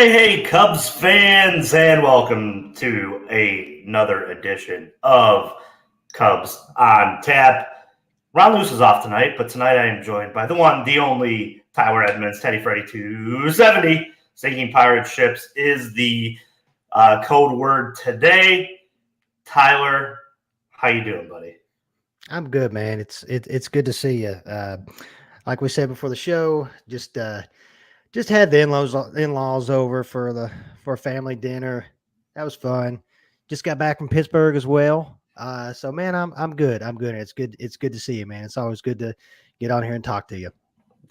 Hey, Cubs fans, and welcome to another edition of Cubs on Tap. Ron Luce is off tonight, but tonight I am joined by the one, the only Tyler Edmonds, Teddy Freddy 270. Sinking pirate ships is the code word today. Tyler, how you doing, buddy? I'm good, man. It's good to see you. Like we said before the show, just had the in-laws over for family dinner. That was fun. Just got back from Pittsburgh as well. So man, I'm good. I'm good. It's good to see you, man. It's always good to get on here and talk to you.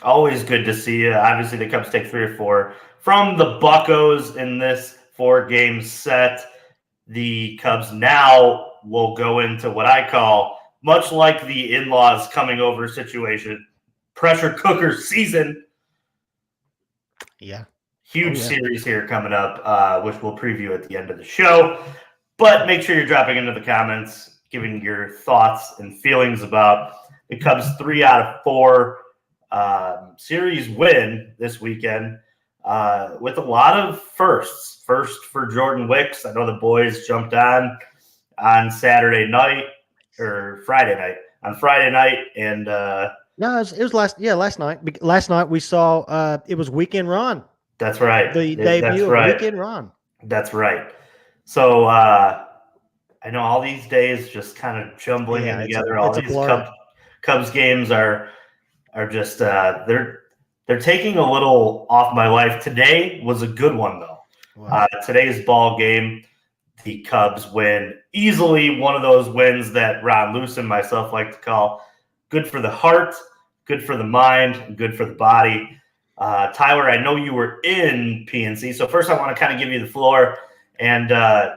Always good to see you. Obviously, the Cubs take 3 or 4 from the Bucos in this 4-game set. The Cubs now will go into what I call, much like the in-laws coming over situation, pressure cooker season. Yeah. Huge series here coming up, which we'll preview at the end of the show. But make sure you're dropping into the comments, giving your thoughts and feelings about the Cubs' 3 out of 4 series win this weekend with a lot of firsts. First for Jordan Wicks. I know the boys jumped on Saturday night or Friday night. On Friday night, and no, it was last night. Last night we saw it was Weekend Ron. That's right. The debut of Weekend Ron. That's right. So I know all these days just kind of jumbling in together. All these Cubs games are just they're taking a little off my life. Today was a good one though. Wow. Today's ball game, the Cubs win easily. One of those wins that Ron Luce and myself like to call good for the heart, good for the mind, and good for the body. Tyler, I know you were in PNC, so first I want to kind of give you the floor and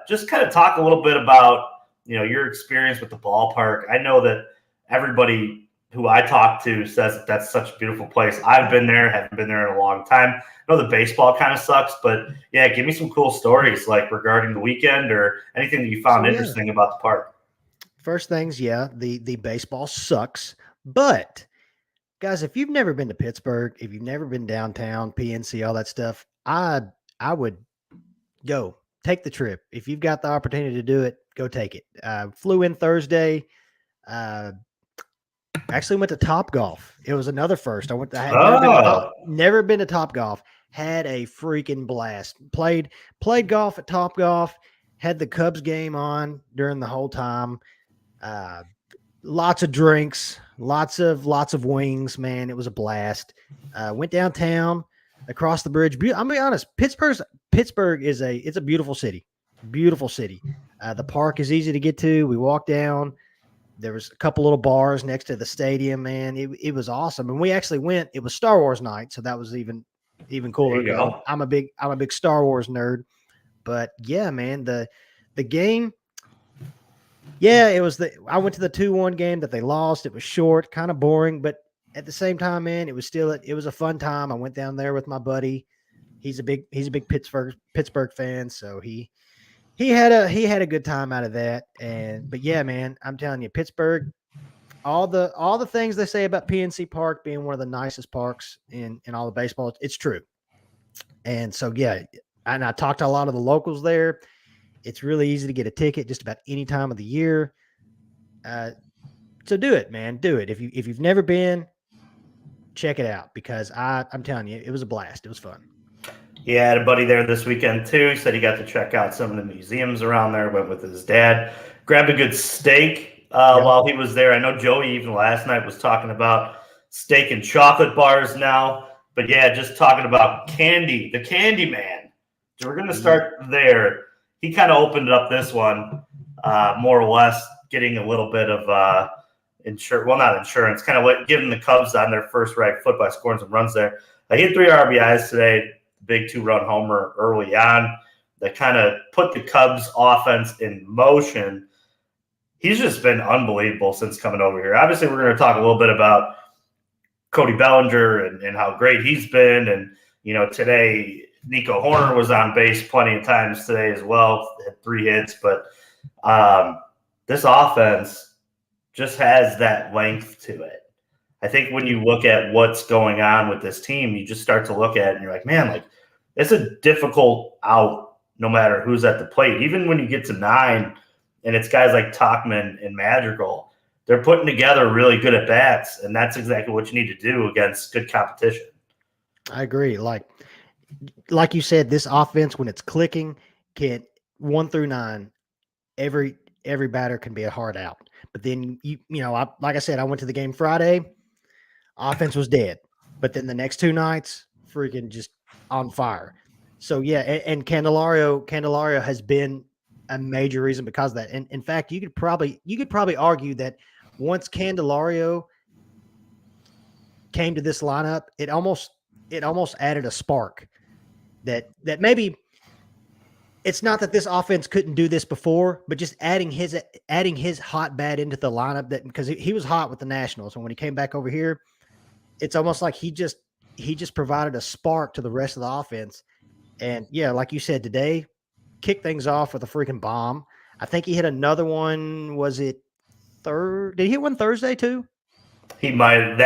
just kind of talk a little bit about your experience with the ballpark. I know that everybody who I talk to says that that's such a beautiful place. I've been there, haven't been there in a long time. I know the baseball kind of sucks, but yeah, give me some cool stories like regarding the weekend or anything that you found interesting about the park. First things, the baseball sucks, but guys, if you've never been to Pittsburgh, if you've never been downtown, PNC, all that stuff, I would go take the trip. If you've got the opportunity to do it, go take it. Flew in Thursday. Actually went to Topgolf. It was another first. I had never been to Topgolf. Had a freaking blast. Played golf at Topgolf. Had the Cubs game on during the whole time. Lots of drinks, lots of wings, man. It was a blast. Went downtown, across the bridge. I'm gonna be honest, Pittsburgh is a beautiful city. Beautiful city. The park is easy to get to. We walked down. There was a couple little bars next to the stadium, man. It was awesome. And we actually went, it was Star Wars night, so that was even cooler. I'm a big Star Wars nerd. But yeah, man, the game. Yeah, I went to the 2-1 game that they lost. It was short, kind of boring, but at the same time, man, it was a fun time. I went down there with my buddy. He's a big Pittsburgh fan, so he had a good time out of that. But yeah, man, I'm telling you, Pittsburgh, all the things they say about PNC Park being one of the nicest parks in all the baseball, it's true. And so yeah, and I talked to a lot of the locals there. It's really easy to get a ticket just about any time of the year. So do it, man. Do it. If you've never been, check it out because I'm telling you, it was a blast. It was fun. Yeah, I had a buddy there this weekend too. He said he got to check out some of the museums around there. Went with his dad, grabbed a good steak while he was there. I know Joey even last night was talking about steak and chocolate bars now. But yeah, just talking about candy, the Candy Man. So we're gonna start there. He kind of opened up this one, more or less, getting a little bit of insurance. Well, not insurance, kind of giving the Cubs on their first right foot by scoring some runs there. He had 3 RBIs today. Big 2-run homer early on that kind of put the Cubs offense in motion. He's just been unbelievable since coming over here. Obviously, we're going to talk a little bit about Cody Bellinger and how great he's been. And, today Nico Horner was on base plenty of times today as well, had 3 hits. But this offense just has that length to it. I think when you look at what's going on with this team, you just start to look at it and you're like, man, like it's a difficult out no matter who's at the plate. Even when you get to 9 and it's guys like Tachman and Madrigal, they're putting together really good at bats, and that's exactly what you need to do against good competition. I agree. Like you said, this offense, when it's clicking, can 1 through 9, every batter can be a hard out. But then like I said, I went to the game Friday, offense was dead. But then the next 2 nights, freaking just on fire. So yeah, and Candelario has been a major reason because of that. And in fact, you could probably argue that once Candelario came to this lineup, it almost added a spark that maybe it's not that this offense couldn't do this before, but just adding his hot bat into the lineup, that because he was hot with the Nationals, and when he came back over here, it's almost like he just provided a spark to the rest of the offense. And yeah, like you said, today, kicked things off with a freaking bomb. I think he hit another one. Was it third? Did he hit one Thursday too? He might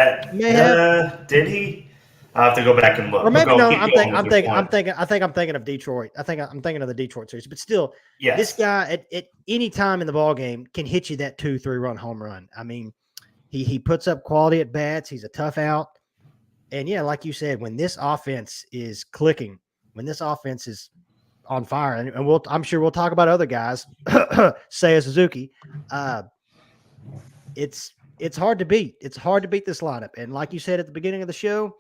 did he? I'll have to go back and look. Or maybe no. I'm thinking of Detroit. I'm thinking of the Detroit series. But still, yes. This guy at any time in the ball game can hit you that 2-3 run home run. I mean, he puts up quality at bats. He's a tough out. And yeah, like you said, when this offense is clicking, when this offense is on fire, and I'm sure we'll talk about other guys, Seiya Suzuki. It's hard to beat. It's hard to beat this lineup. And like you said at the beginning of the show,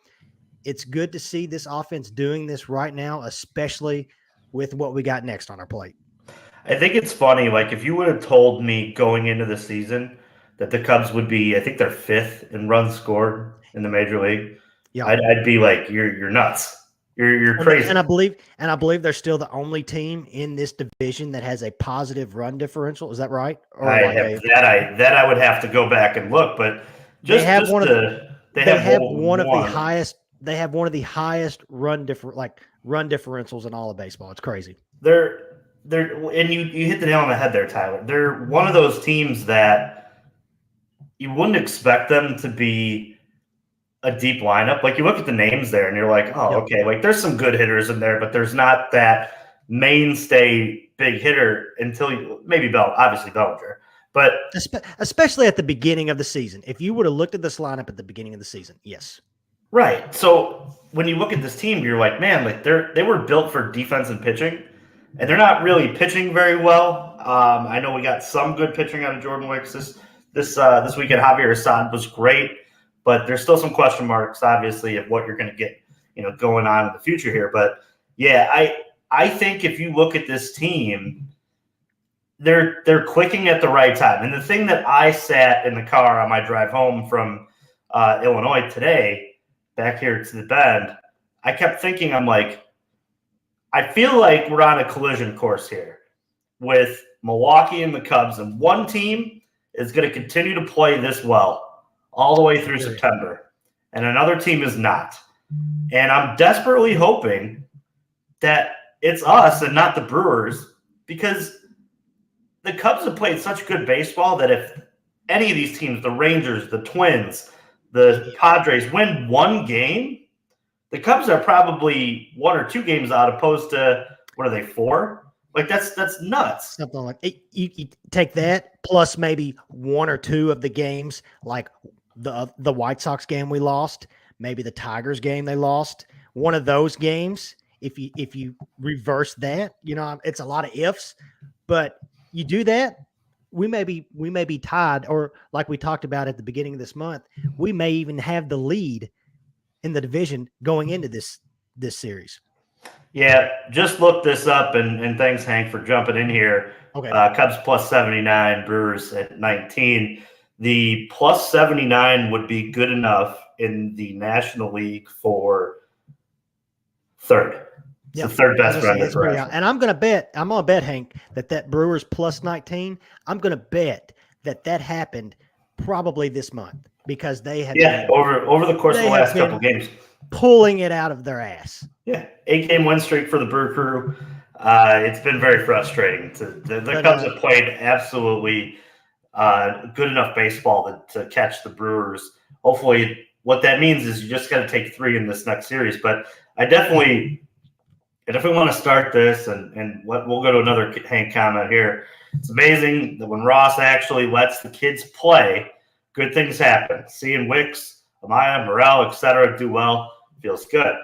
it's good to see this offense doing this right now, especially with what we got next on our plate. I think it's funny. Like, if you would have told me going into the season that the Cubs would be, I think they're 5th in runs scored in the major league, yeah, I'd be like, you're nuts. You're crazy. And I believe they're still the only team in this division that has a positive run differential. Is that right? Or I would have to go back and look, but they have one of the highest run differentials in all of baseball. It's crazy. They're and you hit the nail on the head there, Tyler. They're one of those teams that you wouldn't expect them to be a deep lineup. Like, you look at the names there and you're like, oh, yep, okay, like there's some good hitters in there, but there's not that mainstay big hitter until maybe obviously Bellinger. But especially at the beginning of the season. If you would have looked at this lineup at the beginning of the season, yes. Right. So when you look at this team, you're like, man, like they were built for defense and pitching, and they're not really pitching very well. I know we got some good pitching out of Jordan Wicks this weekend. Javier Assad was great, but there's still some question marks, obviously, of what you're going to get, going on in the future here. But yeah, I think if you look at this team, they're clicking at the right time. And the thing that I sat in the car on my drive home from Illinois today, back here to the Bend, I kept thinking, I'm like, I feel like we're on a collision course here with Milwaukee and the Cubs, and one team is going to continue to play this well all the way through September, and another team is not. And I'm desperately hoping that it's us and not the Brewers, because the Cubs have played such good baseball that if any of these teams, the Rangers, the Twins, the Padres, win one game, the Cubs are probably 1 or 2 games out, opposed to, what are they, 4? Like, that's nuts. Something like it. You take that plus maybe 1 or 2 of the games, like the White Sox game we lost, maybe the Tigers game they lost. One of those games, if you reverse that, it's a lot of ifs, but you do that, we may be tied, or like we talked about at the beginning of this month, we may even have the lead in the division going into this series. Yeah, just look this up, and thanks, Hank, for jumping in here. Okay. Cubs plus 79, Brewers at 19. The plus 79 would be good enough in the National League for third. It's the third best run differential. And I'm going to bet, Hank, that Brewers plus 19, I'm going to bet that happened probably this month, because they have over the course of the last couple games, pulling it out of their ass. Yeah, 8-game win streak for the Brew Crew. It's been very frustrating. The Cubs have played absolutely good enough baseball to catch the Brewers. Hopefully, what that means is you just got to take 3 in this next series. But I definitely And if we want to start this, we'll go to another Hank comment here. It's amazing that when Ross actually lets the kids play, good things happen. Seeing Wicks, Amaya, Morel, etc. do well feels good.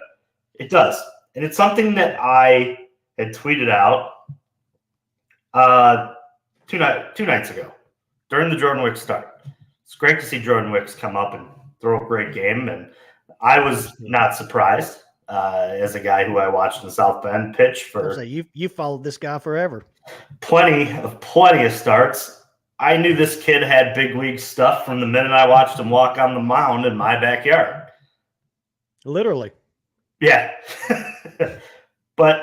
It does. And it's something that I had tweeted out two nights ago during the Jordan Wicks start. It's great to see Jordan Wicks come up and throw a great game. And I was not surprised as a guy who I watched in South Bend pitch for. You followed this guy forever. Plenty of starts. I knew this kid had big league stuff from the minute I watched him walk on the mound in my backyard. Literally. Yeah. But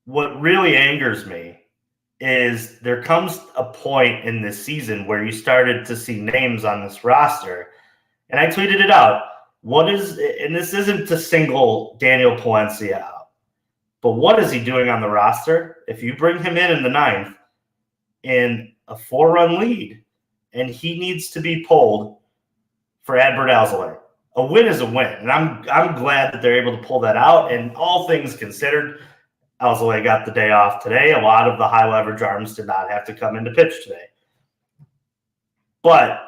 what really angers me is there comes a point in this season where you started to see names on this roster, and I tweeted it out. And this isn't to single Daniel Palencia out, but what is he doing on the roster? If you bring him in the ninth in a 4-run lead, and he needs to be pulled for Adbert Alzolay. A win is a win, and I'm glad that they're able to pull that out. And all things considered, Alzolay got the day off today. A lot of the high leverage arms did not have to come into pitch today. But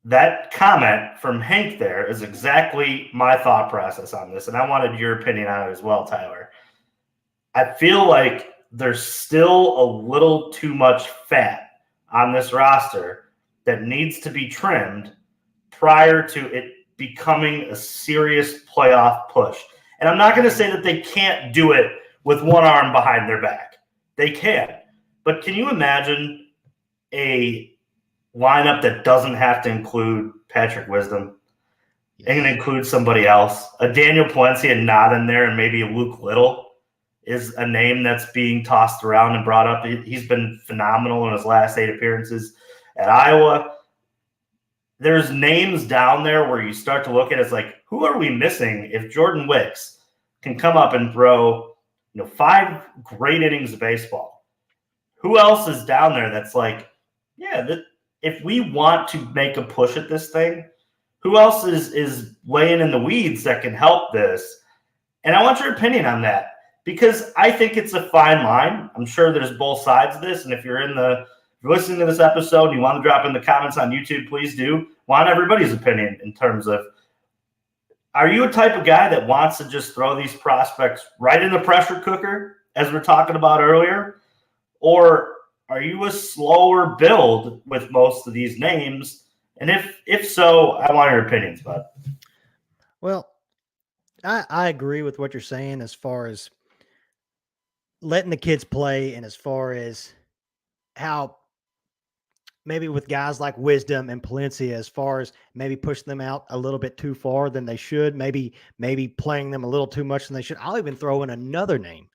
that comment from Hank there is exactly my thought process on this, and I wanted your opinion on it as well, Tyler. I feel like there's still a little too much fat on this roster that needs to be trimmed prior to it becoming a serious playoff push. And I'm not going to say that they can't do it with one arm behind their back. They can. But can you imagine a lineup that doesn't have to include Patrick Wisdom and include somebody else? A Daniel Palencia not in there, and maybe a Luke Little is a name that's being tossed around and brought up. He's been phenomenal in his last 8 appearances at Iowa. There's names down there where you start to look at it as like, who are we missing if Jordan Wicks can come up and throw 5 great innings of baseball? Who else is down there that's like, if we want to make a push at this thing, who else is laying in the weeds that can help this? And I want your opinion on that, because I think it's a fine line. I'm sure there's both sides of this, and if you're listening to this episode and you want to drop in the comments on YouTube, please do. Want everybody's opinion in terms of, are you a type of guy that wants to just throw these prospects right in the pressure cooker, as we're talking about earlier? Or are you a slower build with most of these names? And if so, I want your opinions, bud. Well, I agree with what you're saying as far as letting the kids play, and as far as how maybe with guys like Wisdom and Palencia, as far as maybe pushing them out a little bit too far than they should, maybe playing them a little too much than they should. I'll even throw in another name,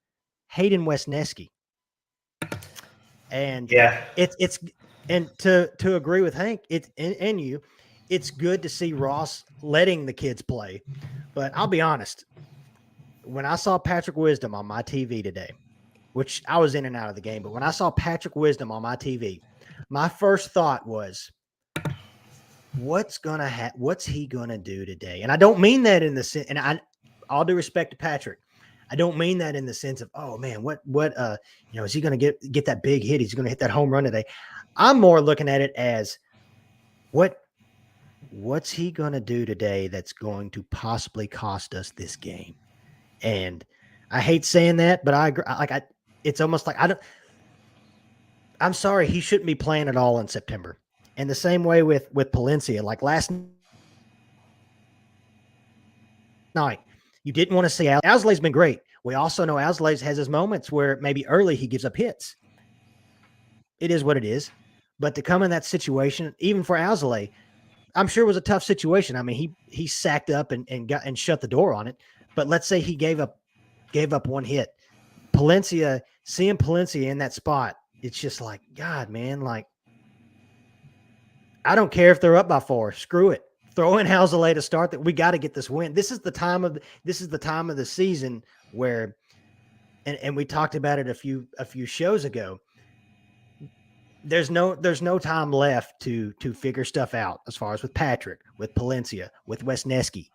Hayden Wesneski. And it's and to agree with Hank, it's good to see Ross letting the kids play. But I'll be honest, when I saw Patrick Wisdom on my TV today, which I was in and out of the game, but when I saw Patrick Wisdom on my TV, my first thought was, what's he gonna do today? And I don't mean that in the sense, and all due respect to Patrick, I don't mean that in the sense of, oh man, is he gonna get that big hit? He's gonna hit that home run today. I'm more looking at it as, what's he gonna do today that's going to possibly cost us this game? And I hate saying that, but I agree. It's almost like I'm sorry, he shouldn't be playing at all in September. And the same way with Palencia. Like last night, you didn't want to see Alzolay's been great. We also know Alzolay has his moments where maybe early he gives up hits. It is what it is. But to come in that situation, even for Alzolay, I'm sure it was a tough situation. I mean, he sacked up and shut the door on it. But let's say he gave up one hit. Seeing Palencia in that spot, it's just like, God, man, like, I don't care if they're up by 4. Screw it. Throw in Alzolay to start that. We got to get this win. This is the time of the season where, and we talked about it a few shows ago. There's no time left to figure stuff out as far as with Patrick, with Palencia, with Wesneski.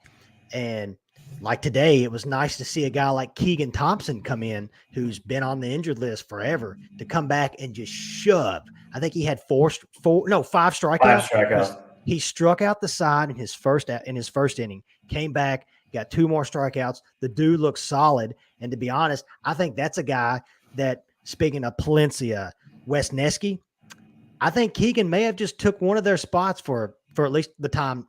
And Like today, it was nice to see a guy like Keegan Thompson come in, who's been on the injured list forever, to come back and just shove. I think he had five strikeouts. 5 strikeouts. He struck out the side in his first inning, came back, got 2 more strikeouts. The dude looks solid. And to be honest, I think that's a guy that, speaking of Palencia, Wesneski, I think Keegan may have just took one of their spots for at least the time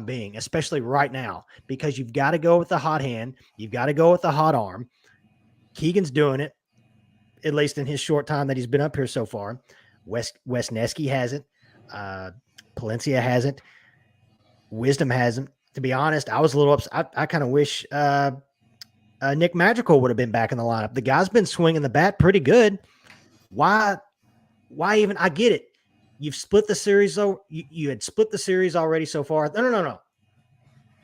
being, especially right now, because you've got to go with the hot hand. You've got to go with the hot arm. Keegan's doing it, at least in his short time that he's been up here so far. Wesneski hasn't. Palencia hasn't. Wisdom hasn't. To be honest, I was a little upset. I kind of wish Nick Madrigal would have been back in the lineup. The guy's been swinging the bat pretty good. Why even? I get it. You've split the series. You had split the series already so far. No.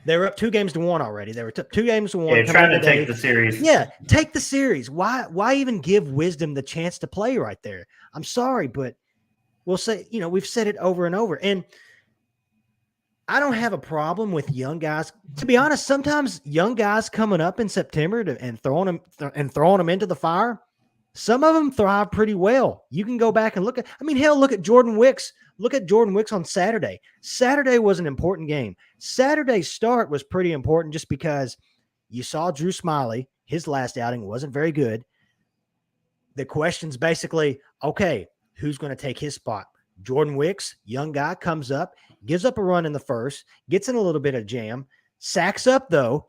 They were up 2-1 already. They were 2-1. Yeah, trying to take the series. Yeah, take the series. Why even give Wisdom the chance to play right there? I'm sorry, but we'll say, we've said it over and over. And I don't have a problem with young guys. To be honest, sometimes young guys coming up in September and throwing them into the fire, some of them thrive pretty well. You can go back and look at Jordan Wicks. Look at Jordan Wicks on Saturday. Saturday was an important game. Saturday's start was pretty important just because you saw Drew Smiley. His last outing wasn't very good. The question's basically, okay, who's going to take his spot? Jordan Wicks, young guy, comes up, gives up a run in the first, gets in a little bit of jam, sacks up, though,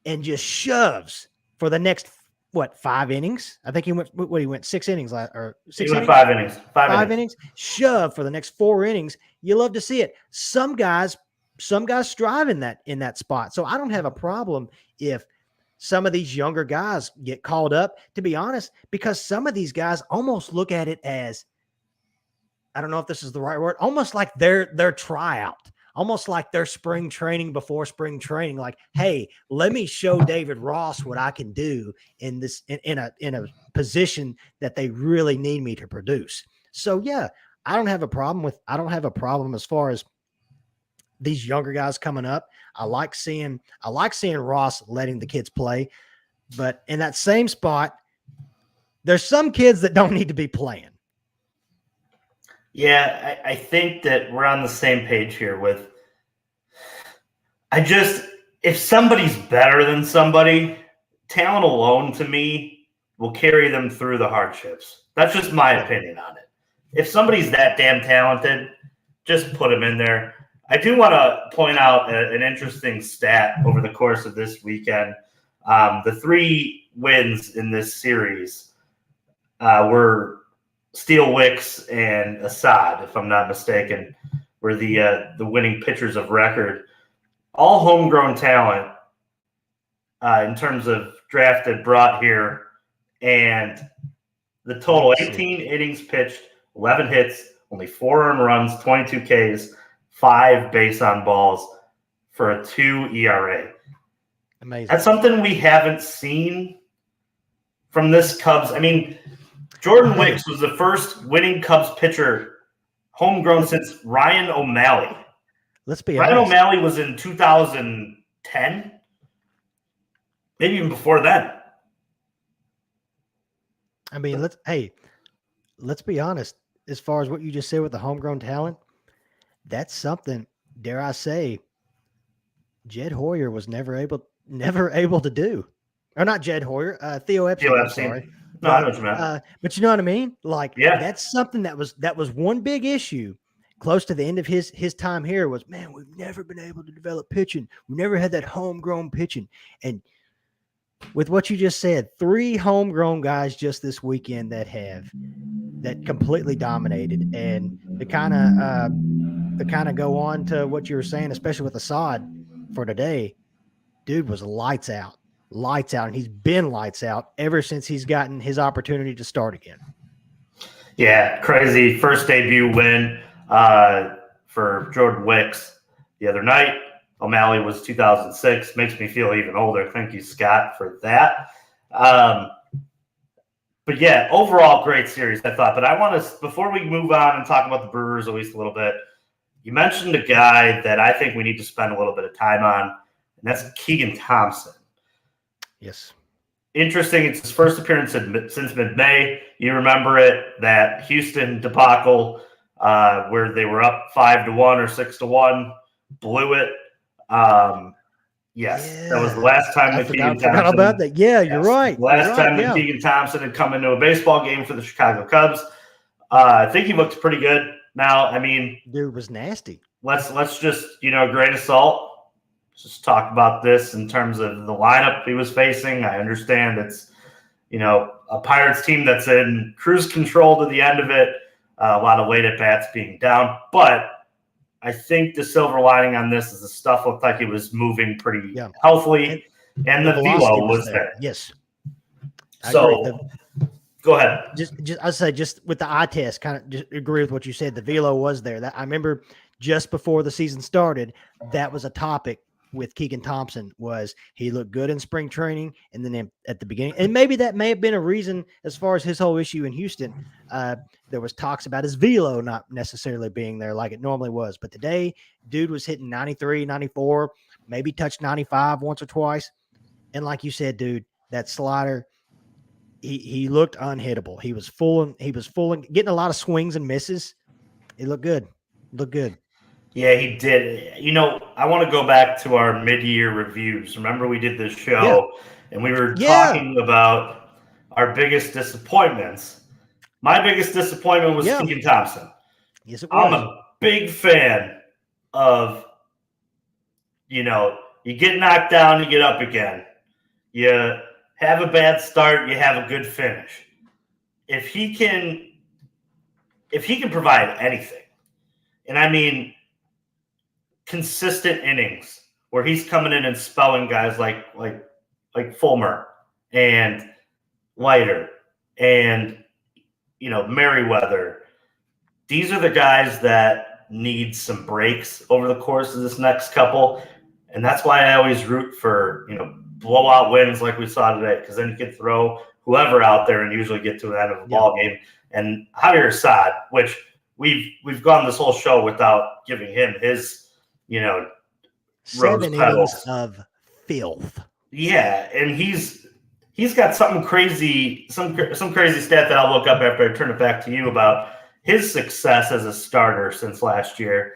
and just shoves for the next 5 innings? I think he went 6 innings or 6 innings? 5 innings. 5 innings. Shove for the next 4 innings. You love to see it. Some guys strive in that spot. So I don't have a problem if some of these younger guys get called up, to be honest, because some of these guys almost look at it as, I don't know if this is the right word, almost like their tryout. Almost like their spring training before spring training. Like, hey, let me show David Ross what I can do in a position that they really need me to produce. So yeah, I don't have a problem as far as these younger guys coming up. I like seeing Ross letting the kids play, but in that same spot, there's some kids that don't need to be playing. Yeah, I think that we're on the same page here with if somebody's better than somebody, talent alone to me will carry them through the hardships. That's just my opinion on it. If somebody's that damn talented, just put them in there. I do want to point out an interesting stat over the course of this weekend. The 3 wins in this series were Steele, Wicks, and Assad, if I'm not mistaken, were the winning pitchers of record. All homegrown talent in terms of drafted, brought here, and the total 18 innings pitched, 11 hits, only 4 earned runs, 22 Ks, 5 base on balls for a 2 ERA. Amazing. That's something we haven't seen from this Cubs. I mean, Jordan Wicks was the first winning Cubs pitcher homegrown since Ryan O'Malley. Let's be Ryan honest. O'Malley was in 2010, maybe even before then. I mean, let's be honest. As far as what you just said with the homegrown talent, that's something, dare I say, Jed Hoyer was never able to do. Or not Jed Hoyer, Theo Epstein. I'm sorry. No, I know what you meant. But you know what I mean? Like, yeah, that's something that was one big issue close to the end of his time here was, man, we've never been able to develop pitching. We never had that homegrown pitching. And with what you just said, 3 homegrown guys just this weekend that completely dominated. And to kind of go on to what you were saying, especially with Assad for today, dude was lights out, and he's been lights out ever since he's gotten his opportunity to start again. Yeah, crazy first debut win for Jordan Wicks the other night. O'Malley was 2006. Makes me feel even older. Thank you, Scott, for that. But yeah, overall, great series, I thought. But I want to, before we move on and talk about the Brewers at least a little bit, you mentioned a guy that I think we need to spend a little bit of time on. and that's Keegan Thompson. Yes. Interesting. It's his first appearance since mid-May. You remember it, that Houston debacle where they were up 5-1 or 6-1, blew it. Yes, that was the last time that Keegan Thompson. Forgot about that. Yeah, you're right. Last time that Keegan Thompson had come into a baseball game for the Chicago Cubs. I think he looked pretty good. Now, I mean, dude was nasty. Let's just, grain of salt. Just talk about this in terms of the lineup he was facing. I understand it's, a Pirates team that's in cruise control to the end of it. A lot of late at bats being down, but I think the silver lining on this is the stuff looked like it was moving pretty healthily, and the velo was there. Yes. So go ahead. I'd say just with the eye test, kind of just agree with what you said. The velo was there. That I remember just before the season started, that was a topic with Keegan Thompson. Was he looked good in spring training, and then at the beginning, and maybe that may have been a reason as far as his whole issue in Houston. There was talks about his velo not necessarily being there like it normally was, but today, dude was hitting 93, 94, maybe touched 95 once or twice, and like you said, dude, that slider. He looked unhittable. He was full and getting a lot of swings and misses. He looked good. Yeah, he did. I want to go back to our mid-year reviews. Remember we did this show and we were talking about our biggest disappointments. My biggest disappointment was Keegan Thompson. Yes, it was. I'm a big fan of, you get knocked down, you get up again. You have a bad start, you have a good finish. If he can provide anything, and I mean consistent innings where he's coming in and spelling guys like Fulmer and Leiter and Merriweather. These are the guys that need some breaks over the course of this next couple, and that's why I always root for blowout wins like we saw today, because then you can throw whoever out there and usually get to the end of a ball game. And Javier Assad, which we've gone this whole show without giving him his 7 innings of filth. Yeah, and he's got something crazy, some crazy stat that I'll look up after I turn it back to you about his success as a starter since last year.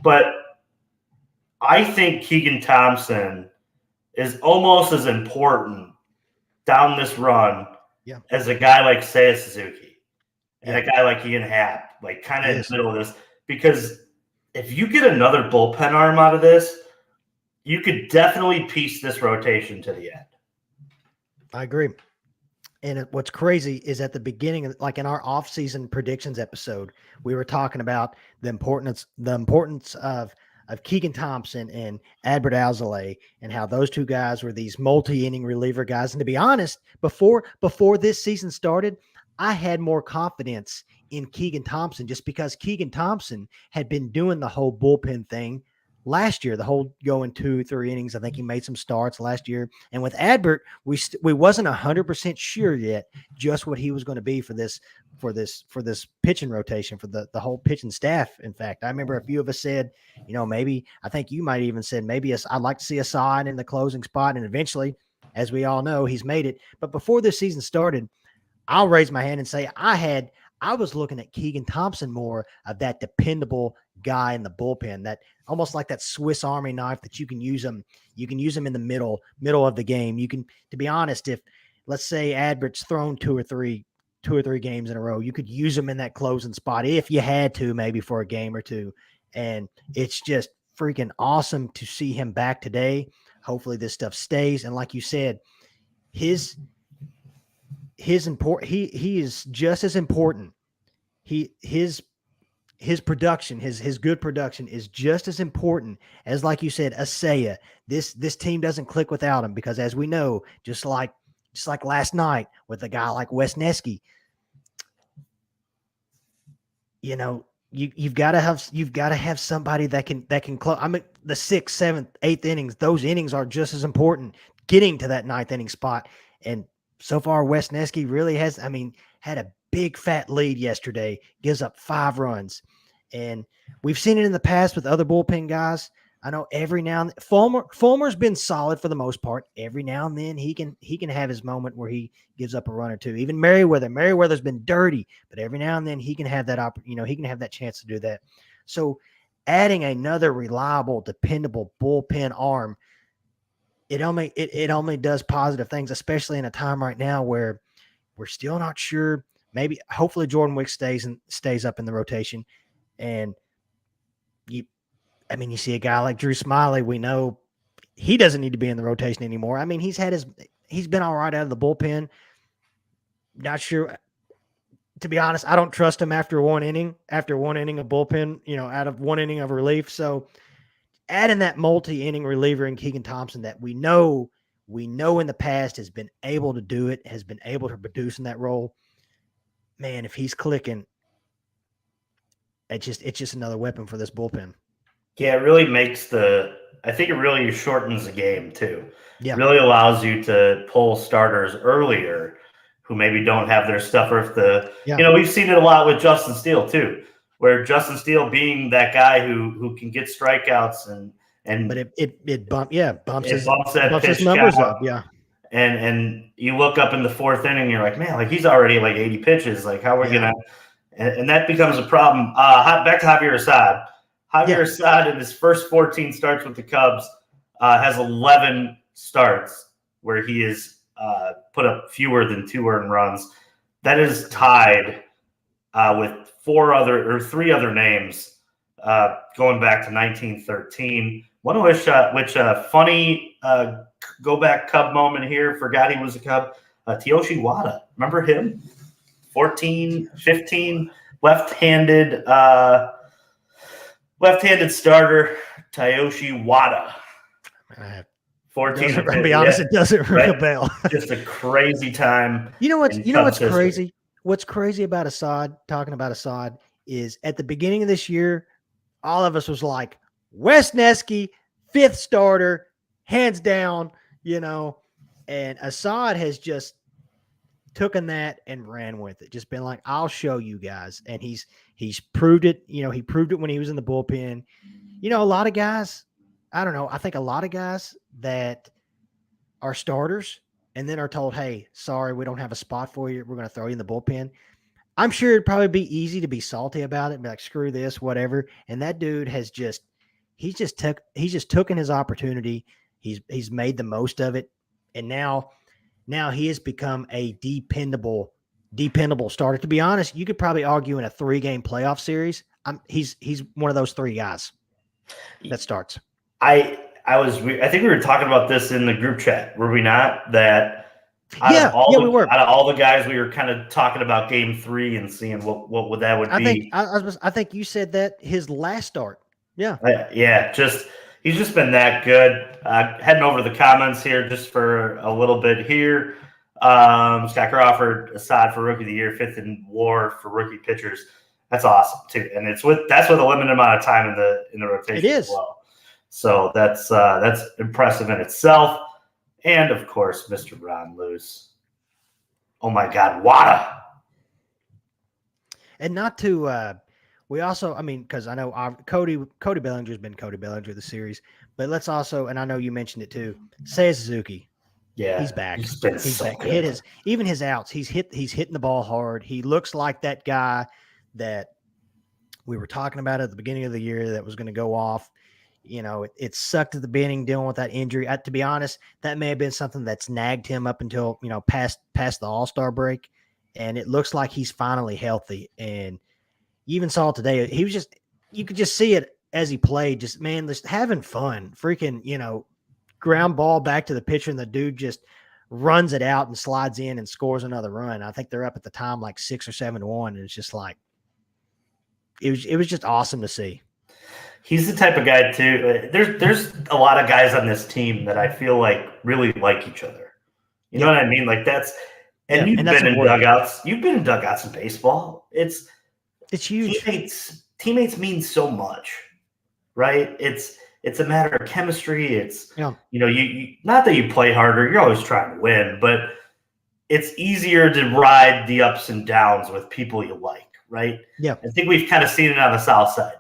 But I think Keegan Thompson is almost as important down this run as a guy like Seiya Suzuki and a guy like Ian Happ, like kind of in the middle of this. Because if you get another bullpen arm out of this, you could definitely piece this rotation to the end. I agree. And what's crazy is at the beginning, like in our off-season predictions episode, we were talking about the importance of Keegan Thompson and Adbert Alzolay and how those two guys were these multi-inning reliever guys. And to be honest, before this season started, I had more confidence in Keegan Thompson just because Keegan Thompson had been doing the whole bullpen thing last year, the whole going 2-3 innings. I think he made some starts last year. And with Adbert, we wasn't 100% sure yet just what he was going to be for this pitching rotation, for the whole pitching staff. In fact, I remember a few of us said, maybe, I think you might even said, maybe I'd like to see a sign in the closing spot. And eventually, as we all know, he's made it. But before this season started, I'll raise my hand and say I was looking at Keegan Thompson more of that dependable guy in the bullpen, that almost like that Swiss Army knife that you can use him in the middle of the game. You can, to be honest, if let's say Adbert's thrown two or three games in a row, you could use him in that closing spot if you had to, maybe for a game or two. And it's just freaking awesome to see him back today. Hopefully this stuff stays. And like you said, he is just as important. His production, his good production is just as important as, like you said, Seiya. This team doesn't click without him, because as we know, just like last night with a guy like Wes Neski, you've got to have somebody that can close. I mean, the 6th, 7th, 8th innings, those innings are just as important, getting to that 9th inning spot. And so far, Wes Neski really has, had a big fat lead yesterday, gives up 5 runs. And we've seen it in the past with other bullpen guys. I know every now and then, Fulmer's been solid for the most part. Every now and then he can have his moment where he gives up a run or two. Even Merriweather's been dirty, but every now and then he can have that he can have that chance to do that. So adding another reliable, dependable bullpen arm, it only does positive things, especially in a time right now where we're still not sure. Hopefully Jordan Wicks stays up in the rotation, and you see a guy like Drew Smiley. We know he doesn't need to be in the rotation anymore. I mean, he's been all right out of the bullpen. Not sure, to be honest. I don't trust him after one inning of bullpen, out of one inning of relief. So adding that multi-inning reliever in Keegan Thompson that we know in the past has been able to do it, has been able to produce in that role. Man, if he's clicking, it's just another weapon for this bullpen. Yeah, it really I think it really shortens the game too. Yeah. Really allows you to pull starters earlier who maybe don't have their stuff, or if we've seen it a lot with Justin Steele too, where Justin Steele being that guy who can get strikeouts but it bumps his pitch numbers count. up. Yeah. And you look up in the fourth inning, you're like, man, like he's already like 80 pitches. Like how are we gonna? And that becomes a problem. Back to Javier Assad. Assad in his first 14 starts with the Cubs has 11 starts where he has put up fewer than 2 earned runs. That is tied with 3 other names going back to 1913. One of which funny go back Cub moment here. Forgot he was a Cub. Tyoshi Wada, remember him? 14, 15, left-handed starter, Tyoshi Wada. 14. To be honest, it doesn't ring a bell. Just a crazy time. You know what's crazy? What's crazy about Assad, talking about Assad, is at the beginning of this year, all of us was like, Wes Neski, 5th starter, hands down, and Assad has just taken that and ran with it. Just been like, I'll show you guys. And he's proved it. He proved it when he was in the bullpen. A lot of guys, I don't know. I think a lot of guys that are starters and then are told, hey, sorry, we don't have a spot for you. We're going to throw you in the bullpen. I'm sure it'd probably be easy to be salty about it and be like, screw this, whatever. And that dude he's just taken his opportunity. He's made the most of it. And now he has become a dependable starter. To be honest, you could probably argue in a 3-game playoff series, he's one of those 3 guys that starts. I think we were talking about this in the group chat, were we not? That we were. Out of all the guys, we were kind of talking about Game 3 and seeing what would be. I think you said that his last start. Yeah. He's just been that good. Heading over to the comments here just for a little bit here. Scott Crawford, Assad for Rookie of the Year, 5th in WAR for rookie pitchers. That's awesome too, and that's with a limited amount of time in the rotation. It is. As well. So that's impressive in itself. And of course, Mr. Ron Luce. Oh my God, Wada. And not to we also, because I know Cody Bellinger's been Cody Bellinger of the series, but let's also, and I know you mentioned it too, Seiya Suzuki. Yeah, he's back. He's back. Good. Even his outs. He's hitting the ball hard. He looks like that guy that we were talking about at the beginning of the year that was going to go off. It sucked at the beginning dealing with that injury. To be honest, that may have been something that's nagged him up until past the All-Star break, and it looks like he's finally healthy. And you even saw today, he was you could just see it as he played, just having fun, freaking, ground ball back to the pitcher, and the dude just runs it out and slides in and scores another run. I think they're up at the time like 6 or 7-1, and it's just like it was just awesome to see. He's the type of guy too. There's a lot of guys on this team that I feel like really like each other. You know what I mean? Like that's you've been in dugouts. You've been in dugouts in baseball. It's huge. Teammates mean so much, right? It's a matter of chemistry. It's you not that you play harder. You're always trying to win, but it's easier to ride the ups and downs with people you like, right? Yeah. I think we've kind of seen it on the South Side.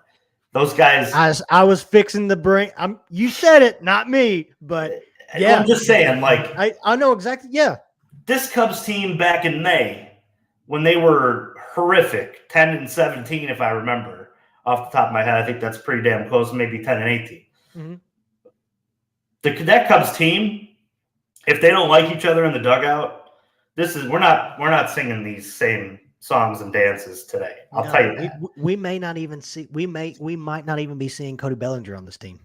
Those guys. I was fixing the brain. You said it, not me, but yeah. I'm just saying, like, I know exactly. Yeah. This Cubs team back in May, when they were horrific, 10-17, if I remember off the top of my head, I think that's pretty damn close, maybe 10-18. Mm-hmm. That Cubs team, if they don't like each other in the dugout, we're not singing these same songs and dances today. I'll tell you that. We may not even see. We might not even be seeing Cody Bellinger on this team.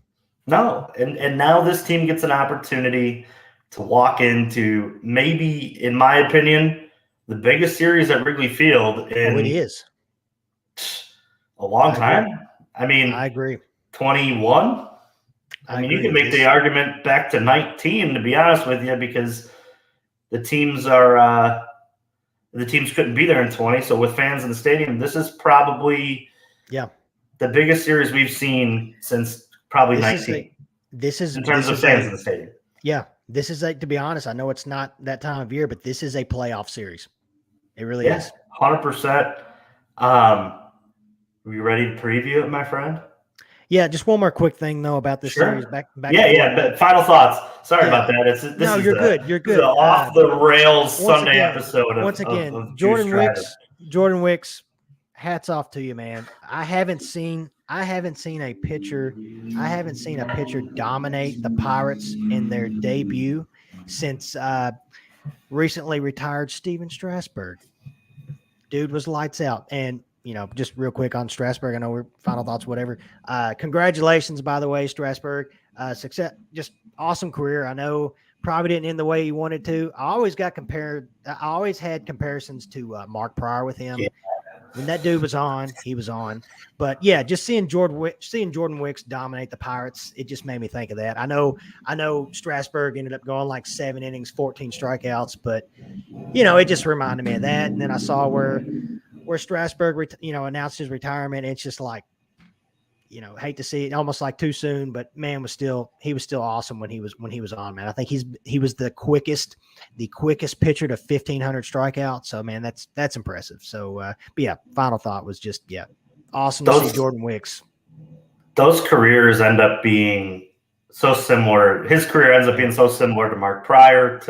No, and now this team gets an opportunity to walk into, maybe, in my opinion, the biggest series at Wrigley Field in it is a long time. I mean, I agree. 21. I mean, you can make the argument back to 19, to be honest with you, because the teams couldn't be there in 20. So with fans in the stadium, this is probably the biggest series we've seen since probably 19. This is in terms of fans in the stadium. Yeah, this is to be honest, I know it's not that time of year, but this is a playoff series. It really is. 100%. Are you ready to preview it, my friend? Yeah, just one more quick thing though about this series. Back. But final thoughts. Sorry about that. You're good. You're good. Off the rails Sunday episode. Once again, Jordan Wicks. Hats off to you, man. I haven't seen a pitcher dominate the Pirates in their debut since recently retired Steven Strasburg. Dude was lights out. And just real quick on Strasburg, I know we're final thoughts, whatever. Congratulations, by the way, Strasburg. Success, just awesome career. I know probably didn't end the way he wanted to. I always had comparisons to Mark Pryor with him. Yeah. When that dude was on, he was on. But yeah, just seeing Jordan Wicks dominate the Pirates, it just made me think of that. I know Strasburg ended up going like 7 innings, 14 strikeouts, but it just reminded me of that. And then I saw where Strasburg, announced his retirement. It's just like, hate to see it, almost like too soon, but man, he was still awesome when he was on, man. I think he was the quickest pitcher to 1,500 strikeouts. So man, that's impressive. So, but yeah, final thought was just, awesome to see Jordan Wicks. Those careers end up being so similar. His career ends up being so similar to Mark Pryor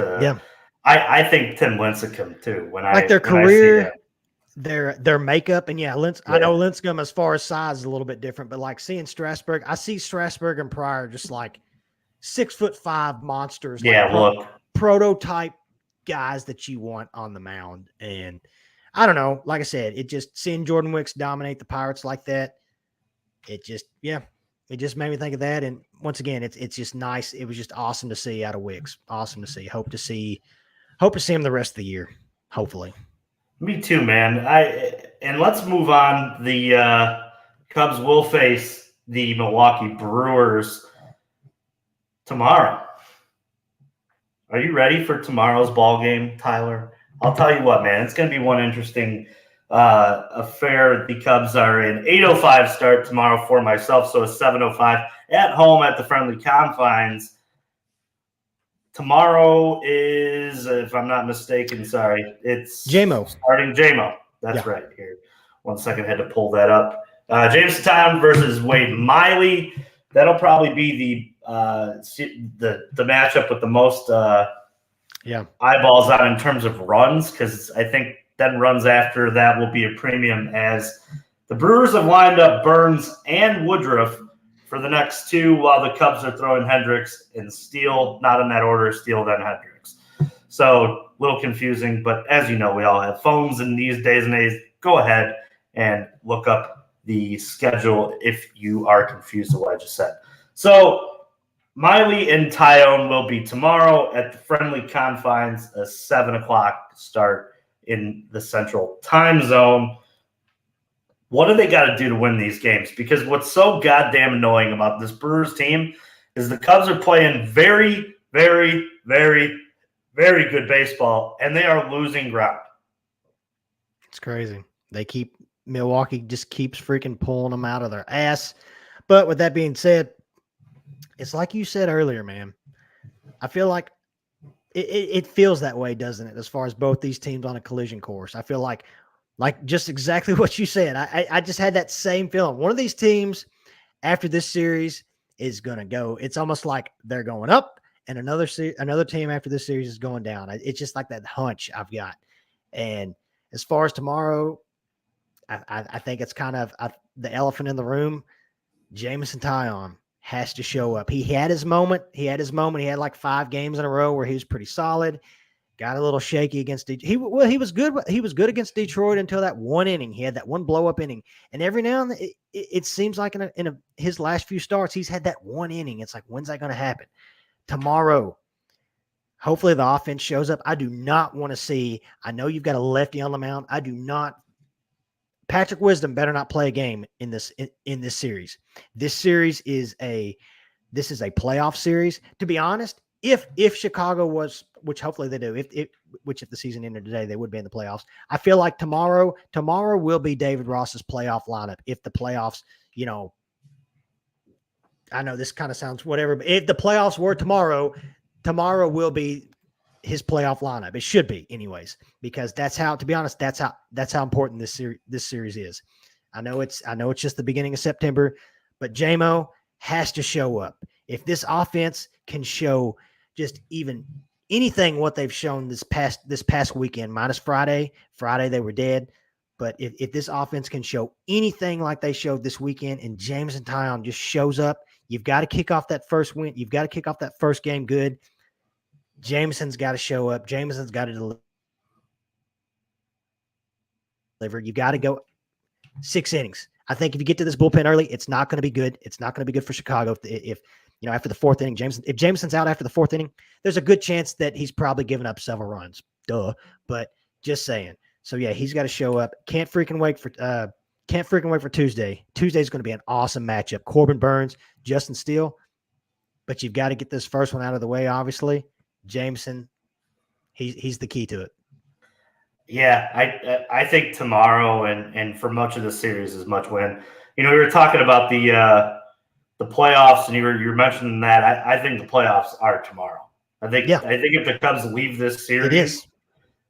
I think Tim Lincecum too. Their career, their makeup, and I know Lincecum as far as size is a little bit different, but like seeing Strasburg, I see Strasburg and Pryor just like 6'5" monsters. Prototype guys that you want on the mound. And I don't know, like I said, it just seeing Jordan Wicks dominate the Pirates like that, it just made me think of that. And once again, it's just nice. It was just awesome to see out of Wicks. Awesome to see. Hope to see him the rest of the year. Hopefully. Me too, man. And let's move on. The Cubs will face the Milwaukee Brewers tomorrow. Are you ready for tomorrow's ball game, Tyler? I'll tell you what, man. It's going to be one interesting affair. The Cubs are an 8:05 start tomorrow for myself, so it's 7:05 at home at the Friendly Confines. Tomorrow is, if I'm not mistaken, it's JMO. Starting JMO. That's right. Here, 1 second, I had to pull that up. Jameson Town versus Wade Miley. That'll probably be the matchup with the most eyeballs on in terms of runs, because I think then runs after that will be a premium, as the Brewers have lined up Burns and Woodruff for the next two, while the Cubs are throwing Hendricks and Steele, not in that order, Steele then Hendricks. So a little confusing, but as you know, we all have phones in these days and age. Go ahead and look up the schedule if you are confused with what I just said. So Miley and Tyone will be tomorrow at the Friendly Confines, a 7 o'clock start in the Central Time Zone. What do they got to do to win these games? Because what's so goddamn annoying about this Brewers team is the Cubs are playing very, very, very, very good baseball, and they are losing ground. It's crazy. Milwaukee just keeps freaking pulling them out of their ass. But with that being said, it's like you said earlier, man. I feel like it feels that way, doesn't it? As far as both these teams on a collision course, I feel like just exactly what you said. I just had that same feeling. One of these teams after this series is going to go, it's almost like they're going up and another team after this series is going down. It's just like that hunch I've got. And as far as tomorrow, I think it's kind of the elephant in the room. Jameson Taillon has to show up. He had his moment. He had like 5 games in a row where he was pretty solid. Got a little shaky against Detroit. He was good. He was good against Detroit until that one inning. He had that one blow up inning, and every now and then it seems like his last few starts, he's had that one inning. It's like, when's that going to happen? Tomorrow, hopefully the offense shows up. I do not want to see. I know you've got a lefty on the mound. I do not. Patrick Wisdom better not play a game in this series. This series is a playoff series. To be honest, if Chicago was, which hopefully they do, if the season ended today, they would be in the playoffs. I feel like tomorrow will be David Ross's playoff lineup. If the playoffs, I know this kind of sounds whatever, but if the playoffs were tomorrow will be his playoff lineup. It should be anyways, because that's how important this series is. I know it's just the beginning of September, but JMO has to show up. If this offense can show just even anything what they've shown this past weekend, minus Friday they were dead. But if this offense can show anything like they showed this weekend, and Jameson Taillon just shows up, you've got to kick off that first win. You've got to kick off that first game good. Jameson's got to show up. Jameson's got to deliver. You got to go 6 innings. I think if you get to this bullpen early, it's not going to be good. It's not going to be good for Chicago. If after the 4th inning, if Jameson's out after the 4th inning, there's a good chance that he's probably given up several runs. Duh. But just saying. So yeah, he's got to show up. Can't freaking wait for Tuesday. Tuesday's going to be an awesome matchup. Corbin Burns, Justin Steele. But you've got to get this first one out of the way, obviously. Jameson, he's the key to it. Yeah, I think tomorrow and for much of the series is much win. We were talking about the playoffs, and you were mentioning that. I think the playoffs are tomorrow. I think if the Cubs leave this series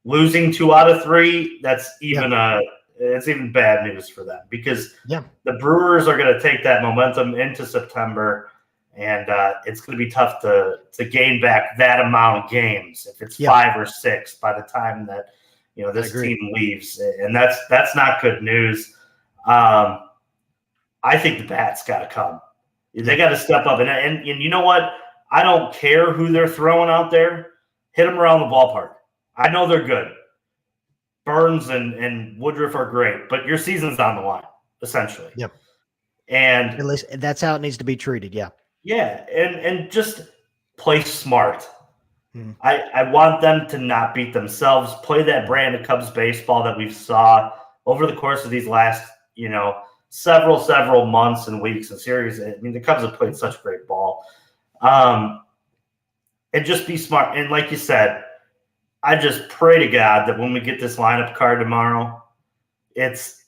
losing 2 out of 3, that's it's even bad news for them, because the Brewers are going to take that momentum into September. And it's going to be tough to gain back that amount of games if it's 5 or 6 by the time that this team leaves, and that's not good news. I think the bats got to come. They got to step up, and you know what? I don't care who they're throwing out there. Hit them around the ballpark. I know they're good. Burns and Woodruff are great, but your season's on the line essentially. Yep. And at least that's how it needs to be treated. Yeah. Yeah, and just play smart. I want them to not beat themselves. Play that brand of Cubs baseball that we saw over the course of these last, several months and weeks and series. I mean, the Cubs have played such great ball. And just be smart. And like you said, I just pray to God that when we get this lineup card tomorrow, it's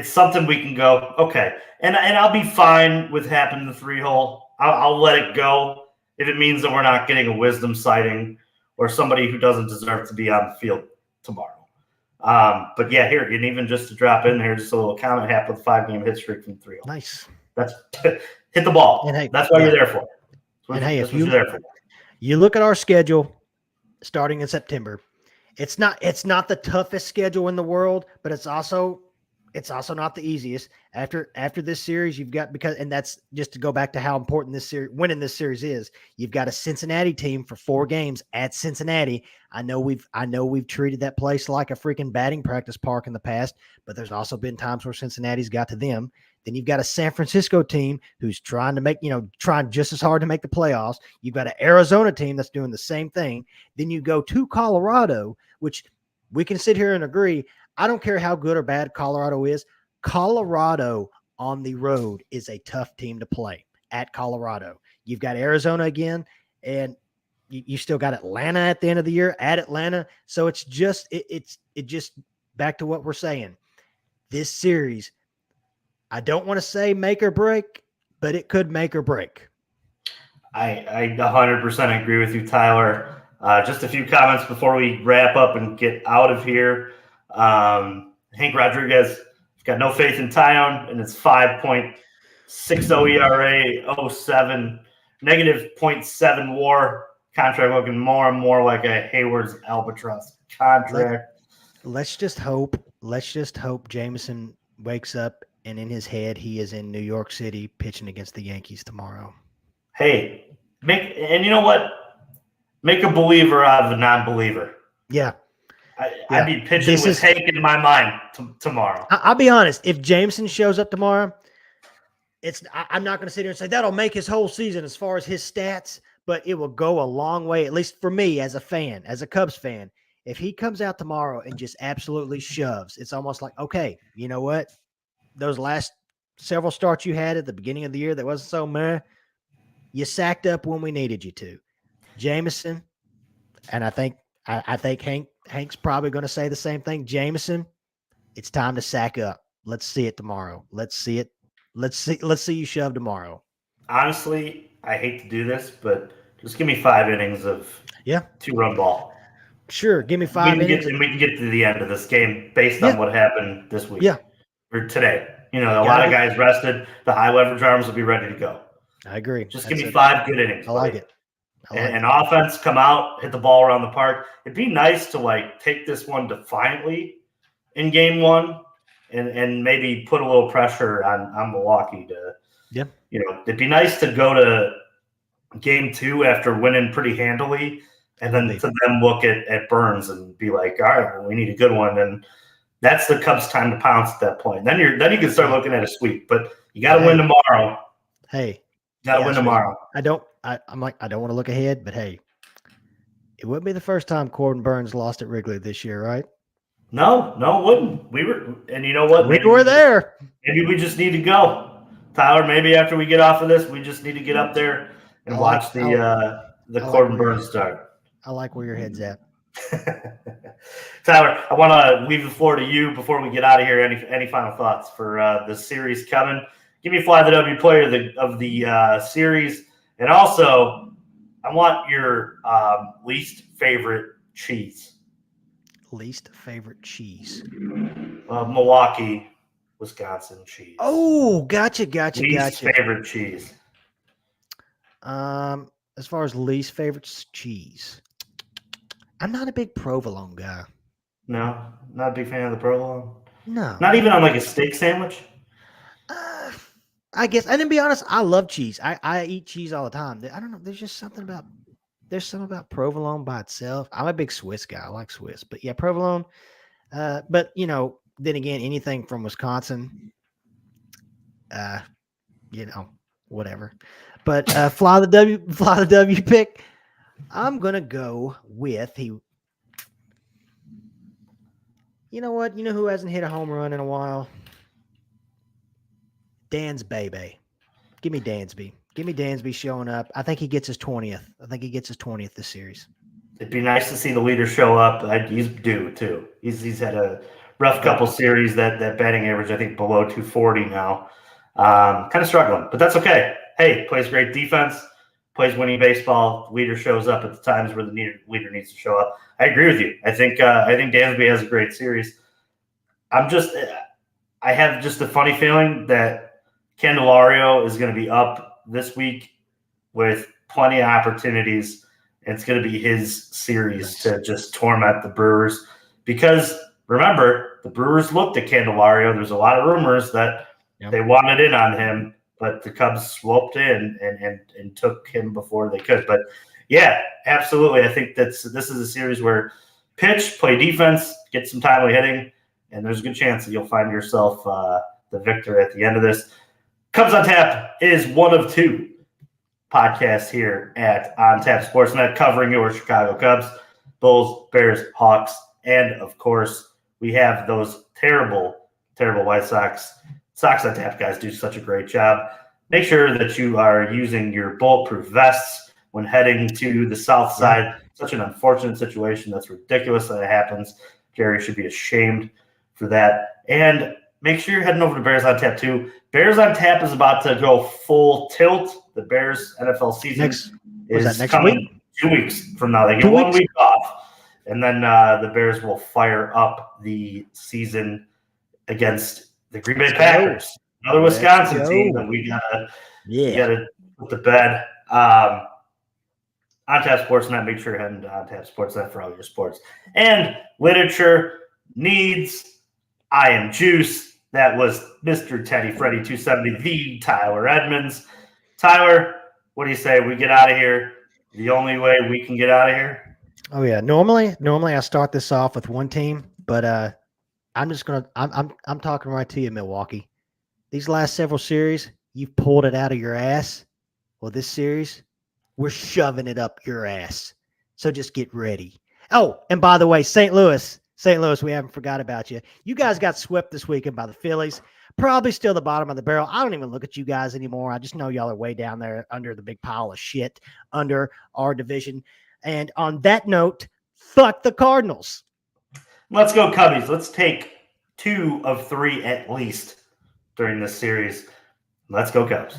something we can go, okay. And I'll be fine with having the 3-hole. I'll let it go if it means that we're not getting a Wisdom sighting or somebody who doesn't deserve to be on the field tomorrow. But yeah, here, and even just to drop in here, just a little comment, half with a 5-game hit streak from 3-0. Nice. That's hit the ball. And hey, that's what you're there for. If you're there for. You look at our schedule starting in September, it's not the toughest schedule in the world, but it's also not the easiest. After this series, you've got, and that's just to go back to how important this series, winning this series is. You've got a Cincinnati team for 4 games at Cincinnati. I know we've treated that place like a freaking batting practice park in the past, but there's also been times where Cincinnati's got to them. Then you've got a San Francisco team who's trying just as hard to make the playoffs. You've got an Arizona team that's doing the same thing. Then you go to Colorado, which we can sit here and agree. I don't care how good or bad Colorado is. Colorado on the road is a tough team to play at Colorado. You've got Arizona again, and you still got Atlanta at the end of the year at Atlanta. So it's just back to what we're saying. This series, I don't want to say make or break, but it could make or break. I 100% agree with you, Tyler. Just a few comments before we wrap up and get out of here. Hank Rodriguez got no faith in Taillon and it's 5.5 6.0 ERA, 07, negative .7 WAR. Contract looking more and more like a Hayward's albatross contract. Let's just hope Jameson wakes up and in his head he is in New York City pitching against the Yankees tomorrow. Hey, and you know what? Make a believer out of a non-believer. Yeah. I'd be pitching with Hank in my mind tomorrow. I'll be honest. If Jameson shows up tomorrow, I'm not going to sit here and say that'll make his whole season as far as his stats, but it will go a long way, at least for me as a fan, as a Cubs fan. If he comes out tomorrow and just absolutely shoves, it's almost like, okay, you know what? Those last several starts you had at the beginning of the year that wasn't so meh, you sacked up when we needed you to. Jameson, and I think Hank's probably going to say the same thing. Jameson, it's time to sack up. Let's see it tomorrow. Let's see it. Let's see you shove tomorrow. Honestly, I hate to do this, but just give me 5 innings of 2-run ball. Sure, give me 5 innings. We can get to the end of this game based on what happened this week. Yeah. Or today. A lot of guys rested. The high leverage arms will be ready to go. I agree. Just give me 5 good innings. I like it. And offense, come out, hit the ball around the park. It'd be nice to take this one defiantly in game 1 and maybe put a little pressure on Milwaukee to it'd be nice to go to game 2 after winning pretty handily and then to them look at Burns and be like, all right, well, we need a good one. And that's the Cubs' time to pounce at that point. Then you can start looking at a sweep, but you got to win tomorrow. Hey, got to win tomorrow. I don't want to look ahead, but hey, it wouldn't be the first time Corbin Burns lost at Wrigley this year, right? No, it wouldn't. We were, and you know what? We were there. Maybe we just need to go, Tyler. Maybe after we get off of this, we just need to get up there and watch the Corbin Burns start. I like where your head's at. Tyler, I want to leave the floor to you before we get out of here. Any final thoughts for the series coming? Give me Fly the W player of the series. And also, I want your least favorite cheese. Least favorite cheese? Milwaukee, Wisconsin cheese. Oh, gotcha. Least favorite cheese. As far as least favorite cheese, I'm not a big provolone guy. No, not a big fan of the provolone. No, not even on a steak sandwich. I guess. And to be honest, I love cheese. I eat cheese all the time. I don't know. There's something about provolone by itself. I'm a big Swiss guy. I like Swiss, but yeah, provolone. But then again, anything from Wisconsin, whatever. But fly the W pick. I'm gonna go with You know what? You know who hasn't hit a home run in a while? Dansby. Give me Dansby. Give me Dansby showing up. I think he gets his 20th. This series. It'd be nice to see the leader show up. He's due too. He's had a rough couple series. That batting average, I think, below 240 now. Kind of struggling, but that's okay. Hey, plays great defense, plays winning baseball. Leader shows up at the times where the leader needs to show up. I agree with you. I think Dansby has a great series. I have just a funny feeling that Candelario is going to be up this week with plenty of opportunities. It's going to be his series to just torment the Brewers because remember, the Brewers looked at Candelario. There's a lot of rumors that they wanted in on him, but the Cubs swooped in and took him before they could. But yeah, absolutely. I think this is a series where pitch, play defense, get some timely hitting, and there's a good chance that you'll find yourself the victor at the end of this. Cubs on Tap is one of 2 podcasts here at OnTap Sportsnet covering your Chicago Cubs, Bulls, Bears, Hawks, and of course we have those terrible, terrible White Sox. Sox on Tap guys do such a great job. Make sure that you are using your bulletproof vests when heading to the south side. Such an unfortunate situation. That's ridiculous that it happens. Jerry should be ashamed for that. And make sure you're heading over to Bears on Tap too. Bears on Tap is about to go full tilt. The Bears NFL season is next coming week? 2 weeks from now. They get 1 week off. And then the Bears will fire up the season against the Green Bay Packers. Another Let's Wisconsin go. team that we Yeah. gotta put to bed. OnTap Sportsnet, make sure you're heading to OnTap Sportsnet for all your sports. And literature needs I Am Juice. That was Mr. Teddy Freddy 270, the Tyler Edmonds. Tyler, what do you say? We get out of here the only way we can get out of here? Oh yeah. Normally I start this off with one team, but I'm talking right to you, Milwaukee. These last several series, you've pulled it out of your ass. Well, this series, we're shoving it up your ass. So just get ready. Oh, and by the way, St. Louis, we haven't forgot about you. You guys got swept this weekend by the Phillies. Probably still the bottom of the barrel. I don't even look at you guys anymore. I just know y'all are way down there under the big pile of shit under our division. And on that note, fuck the Cardinals. Let's go, Cubbies. Let's take 2 of 3 at least during this series. Let's go, Cubs.